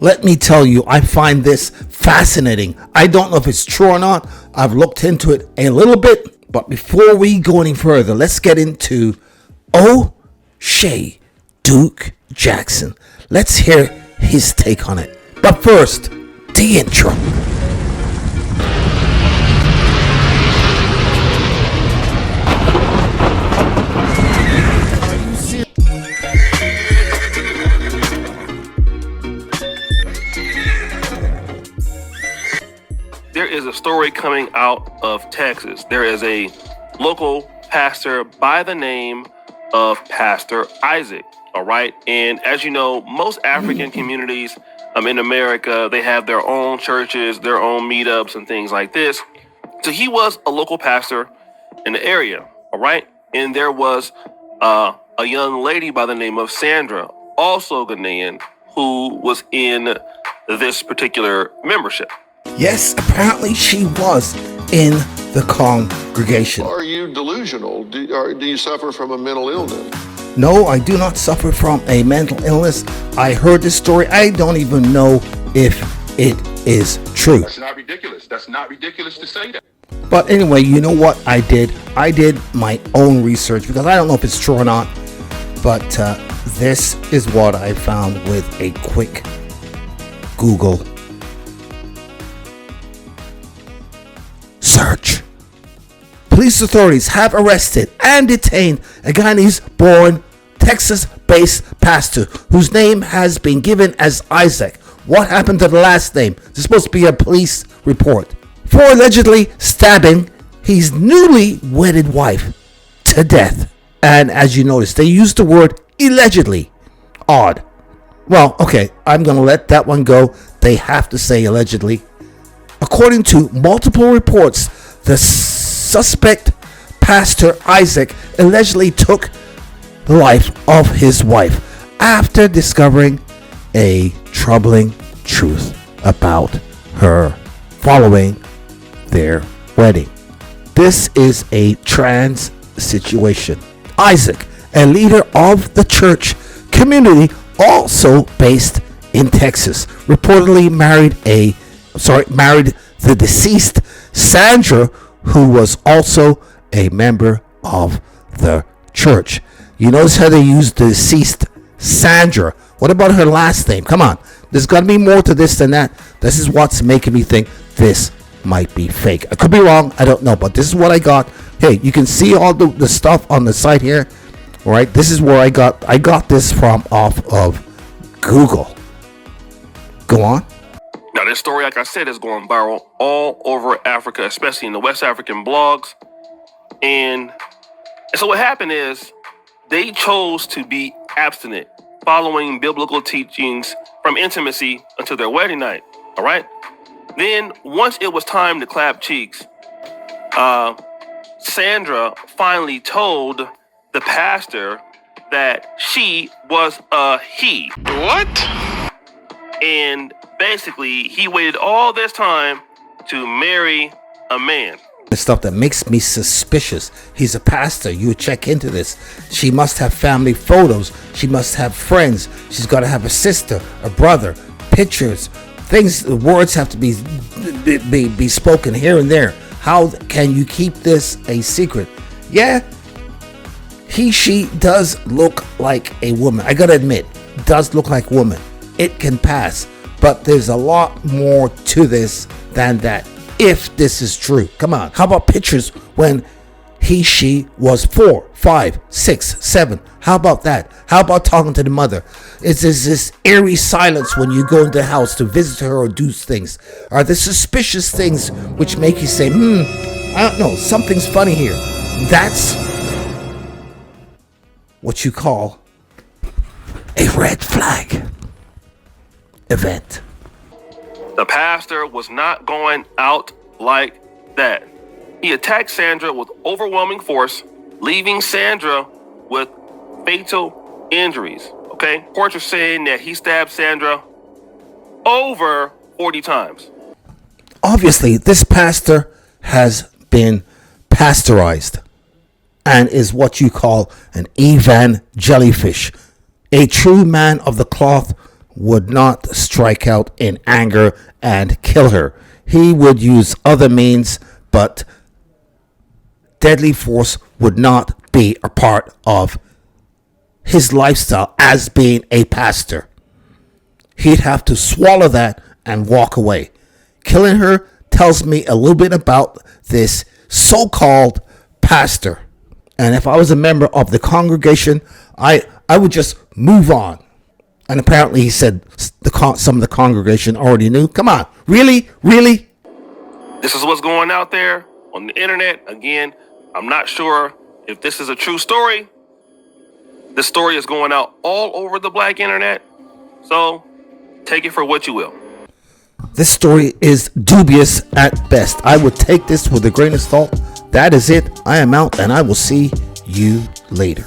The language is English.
let me tell you, I find this fascinating. I don't know if it's true or not. I've looked into it a little bit. But before we go any further, let's get into O'Shea Duke Jackson. Let's hear his take on it. But first, the intro. There is a story coming out of Texas. There is a local pastor by the name of Pastor Isaac. All right. And as you know, most African communities in America, they have their own churches, their own meetups and things like this. So he was a local pastor in the area. All right. And there was a young lady by the name of Sandra, also Ghanaian, who was in this particular membership. Yes, apparently she was in the congregation. Are you delusional? Do you suffer from a mental illness? No, I do not suffer from a mental illness. I heard this story. I don't even know if it is true. That's not ridiculous. That's not ridiculous to say that. But anyway, you know what I did? I did my own research because I don't know if it's true or not. But this is what I found with a quick Google search. Police authorities have arrested and detained a Guyanese-born, Texas-based pastor whose name has been given as Isaac. What happened to the last name? There's supposed to be a police report. For allegedly stabbing his newly wedded wife to death. And as you notice, they used the word allegedly. Odd. Well, okay, I'm going to let that one go. They have to say allegedly. According to multiple reports, the suspect, Pastor Isaac, allegedly took the life of his wife after discovering a troubling truth about her following their wedding. This is a trans situation. Isaac, a leader of the church community, also based in Texas, reportedly married the deceased Sandra, who was also a member of the church. You notice how they used the deceased Sandra. What about her last name? Come on. There's got to be more to this than that. This is what's making me think this might be fake. I could be wrong. I don't know. But this is what I got. Hey, you can see all the stuff on the site here. All right. This is where I got this from off of Google. Go on. Now, this story, like I said, is going viral all over Africa, especially in the West African blogs. And so what happened is they chose to be abstinent following biblical teachings from intimacy until their wedding night. All right. Then once it was time to clap cheeks, Sandra finally told the pastor that she was a he. What? And basically, he waited all this time to marry a man. The stuff that makes me suspicious. He's a pastor. You check into this. She must have family photos. She must have friends. She's got to have a sister, a brother, pictures, things. Words have to be spoken here and there. How can you keep this a secret? Yeah, she does look like a woman. I gotta admit, does look like a woman. It can pass, but there's a lot more to this than that. If this is true, come on. How about pictures when she was 4, 5, 6, 7? How about that? How about talking to the mother? Is this eerie silence when you go into the house to visit her or do things? Are there suspicious things which make you say, I don't know, something's funny here? That's what you call a red flag event. The pastor was not going out like that. He attacked Sandra with overwhelming force, leaving Sandra with fatal injuries. Okay? Reports are saying that he stabbed Sandra over 40 times. Obviously, this pastor has been pasteurized and is what you call an evan jellyfish, a true man of the cloth would not strike out in anger and kill her. He would use other means, but deadly force would not be a part of his lifestyle as being a pastor. He'd have to swallow that and walk away. Killing her tells me a little bit about this so-called pastor. And if I was a member of the congregation, I would just move on. And apparently he said some of the congregation already knew. Come on, really? This is what's going out there on the internet. Again, I'm not sure if this is a true story. This story is going out all over the black internet. So take it for what you will. This story is dubious at best. I would take this with a grain of salt. That is it. I am out, and I will see you later.